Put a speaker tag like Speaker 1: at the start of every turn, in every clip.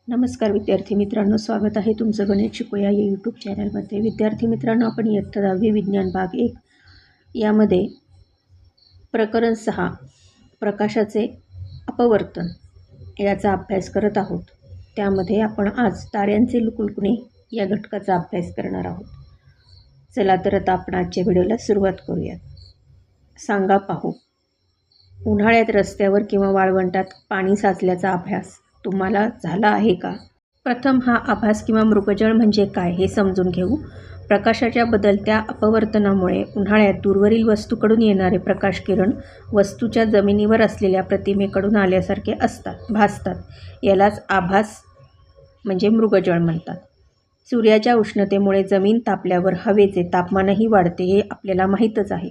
Speaker 1: नमस्कार विद्यार्थी मित्रांनो, स्वागत आहे तुमचं गणित शिकूया या यूट्यूब चॅनलमध्ये. विद्यार्थी मित्रांनो, आपण इयत्ता 10वी विज्ञान भाग 1 यामध्ये प्रकरण 6 प्रकाशाचे अपवर्तन याचा अभ्यास करत आहोत. त्यामध्ये आपण आज ताऱ्यांचे लुकलुकणे या घटकाचा अभ्यास करणार आहोत. चला तर आता आपण आजच्या व्हिडिओला सुरुवात करूयात. सांगा पाहू. उन्हाळ्यात रस्त्यावर किंवा वाळवंटात पाणी साचल्याचा आभास तुम्हाला झाला आहे का? प्रथम हा आभास किंवा मृगजळ म्हणजे काय हे समजून घेऊ. प्रकाशाच्या बदलत्या अपवर्तनामुळे उन्हाळ्यात दूरवरील वस्तूकडून येणारे प्रकाशकिरण वस्तूच्या जमिनीवर असलेल्या प्रतिमेकडून आल्यासारखे भासतात. यालाच आभास म्हणजे मृगजळ म्हणतात. सूर्याच्या उष्णतेमुळे जमीन तापल्यावर हवेचे तापमानही वाढते हे आपल्याला माहीतच आहे.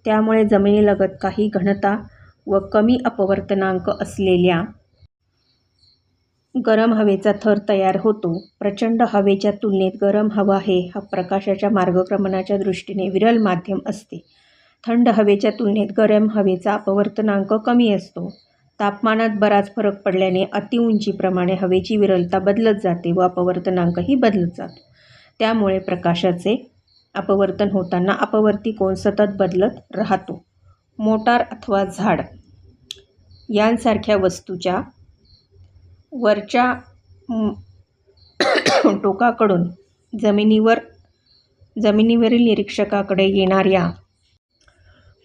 Speaker 1: त्यामुळे जमिनीलगत काही घनता व कमी अपवर्तनांक असलेल्या गरम हवेचा थर तयार होतो. प्रचंड हवेच्या तुलनेत गरम हवा हे प्रकाशाच्या मार्गक्रमणाच्या दृष्टीने विरल माध्यम असते. थंड हवेच्या तुलनेत गरम हवेचा अपवर्तनांक कमी असतो. तापमानात बराच फरक पडल्याने अतिउंचीप्रमाणे हवेची विरलता बदलत जाते व अपवर्तनांकही बदलत जातो. त्यामुळे प्रकाशाचे अपवर्तन होताना अपवर्ती कोन सतत बदलत राहतो. मोटार अथवा झाड यांसारख्या वस्तूच्या वरच्या टोकाकडून जमिनीवरील निरीक्षकाकडे येणाऱ्या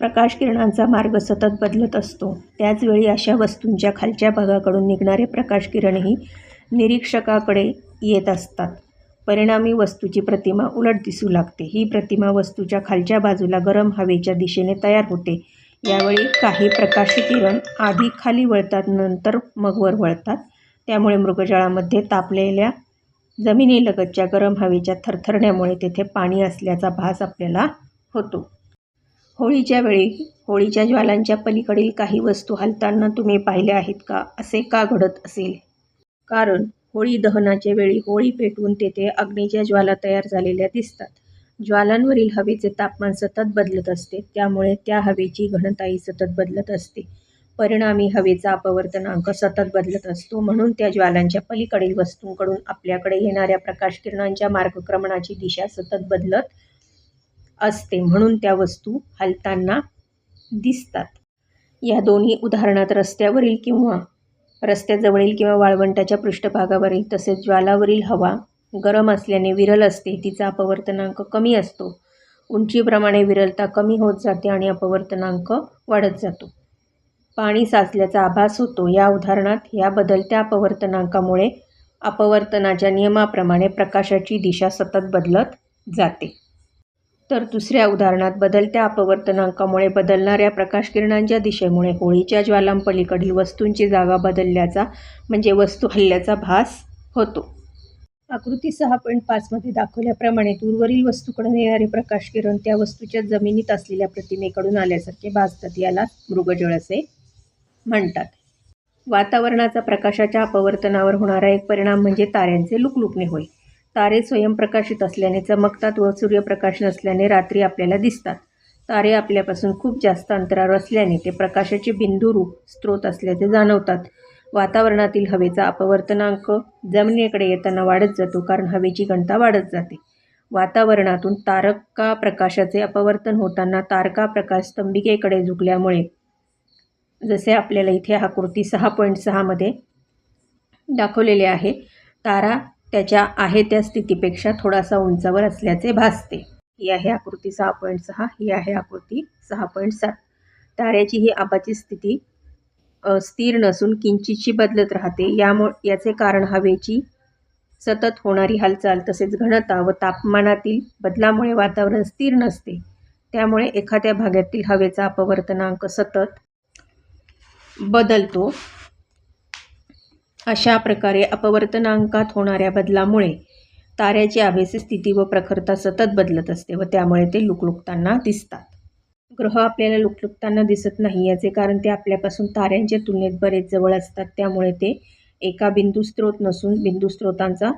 Speaker 1: प्रकाशकिरणांचा मार्ग सतत बदलत असतो. त्याचवेळी अशा वस्तूंच्या खालच्या भागाकडून निघणारे प्रकाशकिरणही निरीक्षकाकडे येत असतात. परिणामी वस्तूची प्रतिमा उलट दिसू लागते. ही प्रतिमा वस्तूच्या खालच्या बाजूला गरम हवेच्या दिशेने तयार होते. यावेळी काही प्रकाशकिरण आधी खाली वळतात, नंतर मग वर वळतात. त्यामुळे मृगजळामध्ये तापलेल्या जमिनीलगतच्या गरम हवेच्या थरथरण्यामुळे तेथे पाणी असल्याचा भास आपल्याला होतो. होळीच्या वेळी होळीच्या ज्वालांच्या पलीकडील काही वस्तू हलताना तुम्ही पाहिल्या आहेत का? असे का घडत असेल? कारण होळी दहनाच्या वेळी होळी पेटवून तेथे अग्नीच्या ज्वाला तयार झालेल्या दिसतात. ज्वालांवरील हवेचे तापमान सतत बदलत असते. त्यामुळे त्या हवेची घनताही सतत बदलत असते. परिणामी हवेचा अपवर्तनांक सतत बदलत असतो. म्हणून त्या ज्वालांच्या पलीकडील वस्तूंकडून आपल्याकडे येणाऱ्या प्रकाशकिरणांच्या मार्गक्रमणाची दिशा सतत बदलत असते. म्हणून त्या वस्तू हलताना दिसतात. या दोन्ही उदाहरणात रस्त्याजवळील किंवा वाळवंटाच्या पृष्ठभागावरील तसेच ज्वालावरील हवा गरम असल्याने विरल असते. तिचा अपवर्तनांक कमी असतो. उंचीप्रमाणे विरलता कमी होत जाते आणि अपवर्तनांक वाढत जातो. पाणी साचल्याचा आभास होतो. या उदाहरणात या बदलत्या अपवर्तनांकामुळे अपवर्तनाच्या नियमाप्रमाणे प्रकाशाची दिशा सतत बदलत जाते. तर दुसऱ्या उदाहरणात बदलत्या अपवर्तनांकामुळे बदलणाऱ्या प्रकाशकिरणांच्या दिशेमुळे होळीच्या ज्वालांपलीकडील वस्तूंची जागा बदलल्याचा म्हणजे वस्तू हलल्याचा भास होतो. आकृती 6.5 मध्ये दाखवल्याप्रमाणे दूरवरील वस्तूकडून येणारे प्रकाशकिरण त्या वस्तूच्या जमिनीत असलेल्या प्रतिमेकडून आल्यासारखे भासतात. याला मृगजळ असे म्हणतात. वातावरणाचा प्रकाशाच्या अपवर्तनावर होणारा एक परिणाम म्हणजे ताऱ्यांचे लुकलुकणे होय. तारे स्वयंप्रकाशित असल्याने चमकतात व सूर्यप्रकाश नसल्याने रात्री आपल्याला दिसतात. तारे आपल्यापासून खूप जास्त अंतरावर असल्याने ते प्रकाशाचे बिंदुरूप स्रोत असल्याचे जाणवतात. वातावरणातील हवेचा अपवर्तनांक जमिनीकडे येताना वाढत जातो, कारण हवेची घनता वाढत जाते. वातावरणातून तारका प्रकाशाचे अपवर्तन होताना तारका प्रकाश स्तंभिकेकडे झुकल्यामुळे, जसे आपल्याला इथे आकृती 6.6 मध्ये दाखवलेले आहे, तारा त्याच्या आहे त्या स्थितीपेक्षा थोडासा उंचावर असल्याचे भासते. ही आहे आकृती 6.6. ही आहे आकृती 6.7. ताऱ्याची ही आभासी स्थिती स्थिर नसून किंचितशी बदलत राहते. याचे कारण हवेची सतत होणारी हालचाल तसेच घनता व तापमानातील बदलामुळे वातावरण स्थिर नसते. त्यामुळे एखाद्या भागातील हवेचा अपवर्तनांक सतत बदलतो. अशा प्रकारे अपवर्तनांकात होणाऱ्या बदलामुळे ताऱ्याची आभासी स्थिती व प्रखरता सतत बदलत असते व त्यामुळे ते लुकलुकताना दिसतात. ग्रह आपल्याला लुकलुकताना दिसत नाही. याचे कारण ते आपल्यापासून ताऱ्यांच्या तुलनेत बरेच जवळ असतात. त्यामुळे ते एका बिंदुस्रोत नसून बिंदुस्रोतांचा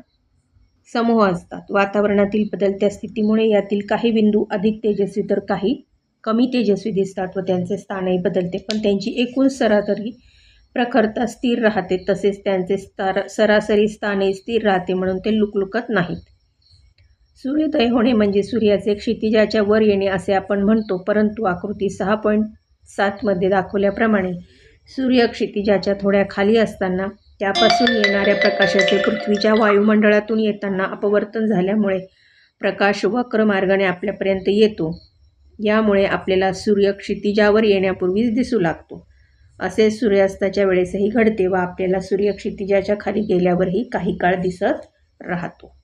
Speaker 1: समूह असतात. वातावरणातील बदलत्या स्थितीमुळे यातील काही बिंदू अधिक तेजस्वी तर काही कमी तेजस्वी दिसतात व त्यांचे स्थानही बदलते, पण त्यांची एकूण सरासरी प्रखरता स्थिर राहते, तसेच त्यांचे सरासरी स्थानही स्थिर राहते, म्हणून ते लुकलुकत नाहीत. सूर्योदय होणे म्हणजे सूर्याचे क्षितिजाच्या वर येणे असे आपण म्हणतो, परंतु आकृती 6.7 मध्ये दाखवल्याप्रमाणे सूर्य क्षितिजाच्या थोड्या खाली असताना त्यापासून येणाऱ्या प्रकाशाचे पृथ्वीच्या वायुमंडळातून येताना अपवर्तन झाल्यामुळे प्रकाश वक्र मार्गाने आपल्यापर्यंत येतो. यामुळे आपल्याला सूर्य क्षितिजावर येण्यापूर्वीच दिसू लागतो. असे सूर्यास्ताच्या वेळेसही घडते व आपल्याला सूर्य क्षितिजाच्या खाली गेल्यावरही काही काळ दिसत राहतो.